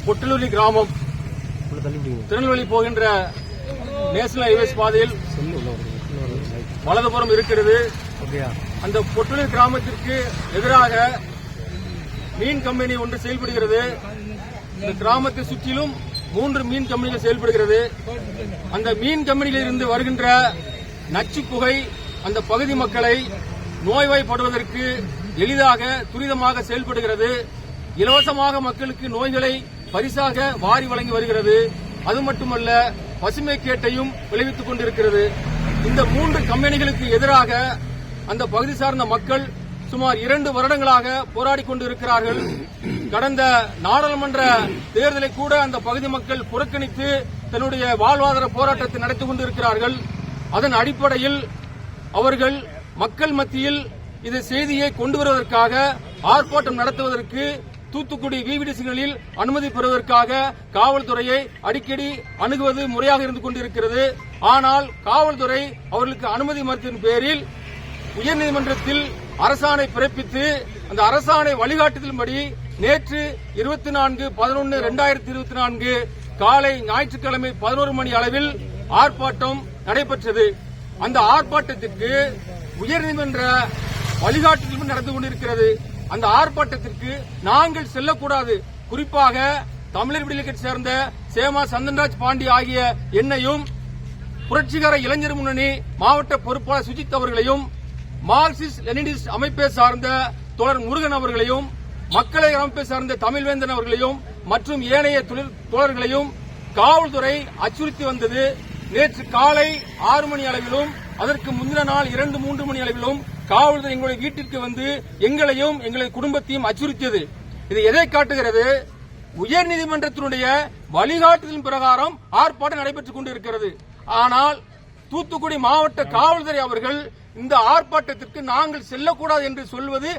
பொட்டலூரி கிராமம் திருநெல்வேலி போகின்ற national highways பாதையில் வலதுபுறம் இருக்கிறது. அந்த பொட்டலூர் கிராமத்திற்கு எதிராக மீன் கம்பெனி ஒன்று செயல்படுகிறது. இந்த கிராமத்தை சுற்றிலும் 3 மீன் கம்பெனிகள் செயல்படுகிறது. அந்த மீன் கம்பெனிகளில் இருந்து வருகின்ற நச்சு புகை அந்த பகுதி மக்களை நோய்வாய்ப்படுவதற்கு எளிதாக துரிதமாக செயல்படுகிறது. இலவசமாக மக்களுக்கு நோய்களை பரிசாக வாரி வழங்கி வருகிறது. அது மட்டுமல்ல, பசுமை கேட்டையும் விளைவித்துக் கொண்டிருக்கிறது. இந்த 3 கம்பெனிகளுக்கு எதிராக அந்த பகுதி சார்ந்த மக்கள் சுமார் 2 வருடங்களாக போராடிக் கொண்டிருக்கிறார்கள். கடந்த நாடாளுமன்ற தேர்தலை கூட அந்த பகுதி மக்கள் புறக்கணித்து தன்னுடைய வாழ்வாதார போராட்டத்தை நடத்திக் கொண்டிருக்கிறார்கள். அதன் அடிப்படையில் அவர்கள் மக்கள் மத்தியில் இந்த செய்தியை கொண்டு வருவதற்காக ஆர்ப்பாட்டம் நடத்துவதற்கு தூத்துக்குடி விவிடிசிகளில் அனுமதி பெறுவதற்காக காவல்துறையை அடிக்கடி அணுகுவது முறையாக இருந்து கொண்டிருக்கிறது. ஆனால் காவல்துறை அவர்களுக்கு அனுமதி மறுத்ததன் பேரில் உயர்நீதிமன்றத்தில் அரசாணை பிறப்பித்து அந்த அரசாணை வழிகாட்டுதலின்படி நேற்று 24/11/2024 காலை ஞாயிற்றுக்கிழமை 11 மணி அளவில் ஆர்ப்பாட்டம் நடைபெற்றது. அந்த ஆர்ப்பாட்டத்திற்கு உயர்நீதிமன்ற வழிகாட்டுதல் நடந்து கொண்டிருக்கிறது. அந்த ஆர்ப்பாட்டத்திற்கு நாங்கள் செல்லக்கூடாது. குறிப்பாக தமிழர் விடுதலை கட்சி சேர்ந்த சேமா சந்தன்ராஜ் பாண்டி ஆகிய என்னையும், புரட்சிகர இளைஞர் முன்னணி மாவட்ட பொறுப்பாளர் சுஜித் அவர்களையும், மார்க்சிஸ்ட் லெனினிஸ்ட் அமைப்பை சார்ந்த தோழர் முருகன் அவர்களையும், மக்களை அமைப்பை சார்ந்த தமிழ்வேந்தன் அவர்களையும் மற்றும் ஏனைய தோழர்களையும் காவல்துறை அச்சுறுத்தி வந்தது. நேற்று காலை 6 மணி அளவிலும் அதற்கு முந்தின நாள் 2-3 மணி அளவிலும் காவல்துறை எங்களுடைய வீட்டிற்கு வந்து எங்களையும் எங்களது குடும்பத்தையும் அச்சுறுத்தியது. இது எதை காட்டுகிறது? உயர்நீதிமன்றத்தினுடைய வழிகாட்டுதலின் பிரகாரம் ஆர்ப்பாட்டம் நடைபெற்றுக் கொண்டிருக்கிறது. ஆனால் தூத்துக்குடி மாவட்ட காவல்துறை அவர்கள் இந்த ஆர்ப்பாட்டத்திற்கு நாங்கள் செல்லக்கூடாது என்று சொல்வது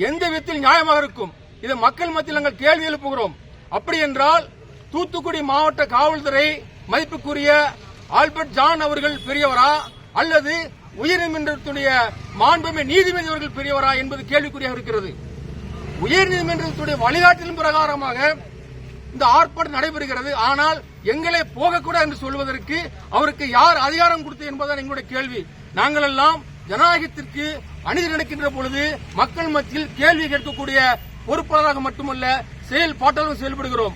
எந்த விதத்தில் நியாயமாக இருக்கும்? இதை மக்கள் மத்தியில் நாங்கள் கேள்வி எழுப்புகிறோம். அப்படி என்றால் தூத்துக்குடி மாவட்ட காவல்துறை மதிப்புக்குரிய ஆல்பர்ட் ஜான் அவர்கள் பெரியவரா அல்லது உயர்நீதிமன்றத்துடைய மாண்புமிகு நீதிபதி அவர்கள் பெரியவரா என்பது கேள்விக்குறியாக இருக்கிறது. உயர்நீதிமன்றத்துடைய வழிகாட்டுதலின் பிரகாரமாக இந்த ஆர்ப்பாட்டம் நடைபெறுகிறது. ஆனால் எங்களை போகக்கூடாது என்று சொல்வதற்கு அவருக்கு யார் அதிகாரம் கொடுத்தது என்பதுதான் எங்களுடைய கேள்வி. நாங்கள் எல்லாம் ஜனநாயகத்திற்கு அநீதி நடக்கின்ற பொழுது மக்கள் மத்தியில் கேள்வி கேட்கக்கூடிய பொறுப்பாளராக மட்டுமல்ல செயல்பாட்டாளர்கள் செயல்படுகிறோம்.